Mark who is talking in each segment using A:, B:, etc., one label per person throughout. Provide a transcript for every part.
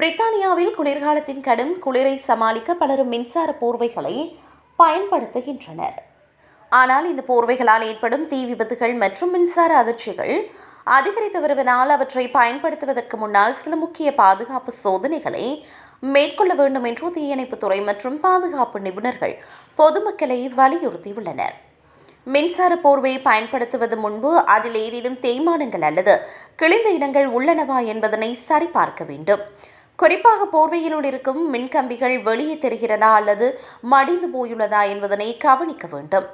A: பிரித்தானியாவில் குளிர்காலத்தின் கடும் குளிரை சமாளிக்க பலரும் மின்சார போர்வைகளை பயன்படுத்துகின்றனர். ஆனால் இந்த போர்வைகளால் ஏற்படும் தீ விபத்துகள் மற்றும் மின்சார அதிர்ச்சிகள் அதிகரித்து வருவதால் அவற்றை பயன்படுத்துவதற்கு முன்னால் சில முக்கிய பாதுகாப்பு சோதனைகளை மேற்கொள்ள வேண்டும் என்று தீயணைப்புத்துறை மற்றும் பாதுகாப்பு நிபுணர்கள் பொதுமக்களை வலியுறுத்தியுள்ளனர். மின்சார போர்வையை பயன்படுத்துவது முன்பு அதில் ஏதேனும் தேய்மானங்கள் அல்லது கிழிந்த இடங்கள் உள்ளனவா என்பதனை சரிபார்க்க வேண்டும். குறிப்பாக போர்வையினுள் இருக்கும் மின்கம்பிகள் வெளியே தெரிகிறதா அல்லது மடிந்து போயுள்ளதா என்பதனை கவனிக்க வேண்டும்.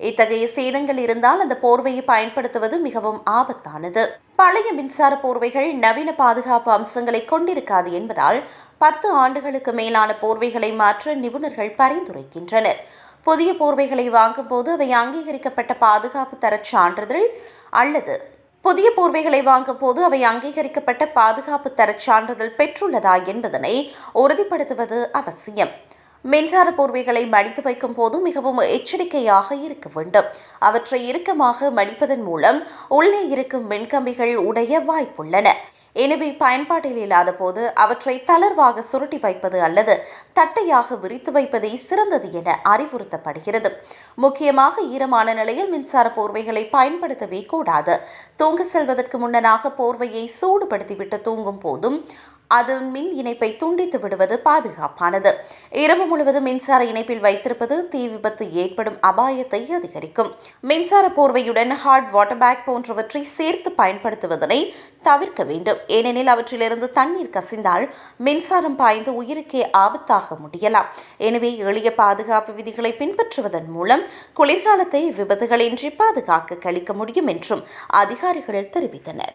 A: இத்தகைய சேதங்கள் இருந்தால் அந்த போர்வையை பயன்படுத்துவது மிகவும் ஆபத்தானது. பழைய மின்சார போர்வைகள் நவீன பாதுகாப்பு அம்சங்களை கொண்டிருக்காது என்பதால் 10 ஆண்டுகளுக்கு மேலான போர்வைகளை மாற்ற நிபுணர்கள் பரிந்துரைக்கின்றனர். புதிய போர்வைகளை வாங்கும் போது அவை அங்கீகரிக்கப்பட்ட பாதுகாப்பு தரச் சான்றிதழ் அல்லது புதிய போர்வைகளை வாங்கும் போது அவை அங்கீகரிக்கப்பட்ட பாதுகாப்பு தரச் சான்றிதழ் பெற்றுள்ளதா என்பதனை உறுதிப்படுத்துவது அவசியம். மின்சார போர்வைகளை மடித்து வைக்கும் போது மிகவும் எச்சரிக்கையாக இருக்க வேண்டும். அவற்றை இறுக்கமாக மடிப்பதன் மூலம் உள்ளே இருக்கும் மின்கம்பிகள் உடைய வாய்ப்புள்ளன. எனவே பயன்பாட்டில் இல்லாத போது அவற்றை தளர்வாக சுருட்டி வைப்பது அல்லது தட்டையாக விரித்து வைப்பதே சிறந்தது என அறிவுறுத்தப்படுகிறது. முக்கியமாக ஈரமான நிலையில் மின்சார போர்வைகளை பயன்படுத்தவே கூடாது. தூங்க செல்வதற்கு முன்னதாக போர்வையை சூடுபடுத்திவிட்டு தூங்கும் போதும் அதன் மின் இணைப்பை துண்டித்து விடுவது பாதுகாப்பானது. இரவு முழுவதும் மின்சார இணைப்பில் வைத்திருப்பது தீ விபத்து ஏற்படும் அபாயத்தை அதிகரிக்கும். மின்சார போர்வையுடன் ஹாட் வாட்டர் பேக் போன்றவற்றை சேர்த்து பயன்படுத்துவதனை தவிர்க்க வேண்டும். ஏனெனில் அவற்றிலிருந்து தண்ணீர் கசிந்தால் மின்சாரம் பாய்ந்து உயிருக்கே ஆபத்தாக முடியலாம். எனவே எளிய பாதுகாப்பு விதிகளை பின்பற்றுவதன் மூலம் குளிர்காலத்தை விபத்துகளின்றி பாதுகாக்க கழிக்க முடியும் என்றும் அதிகாரிகள் தெரிவித்தனர்.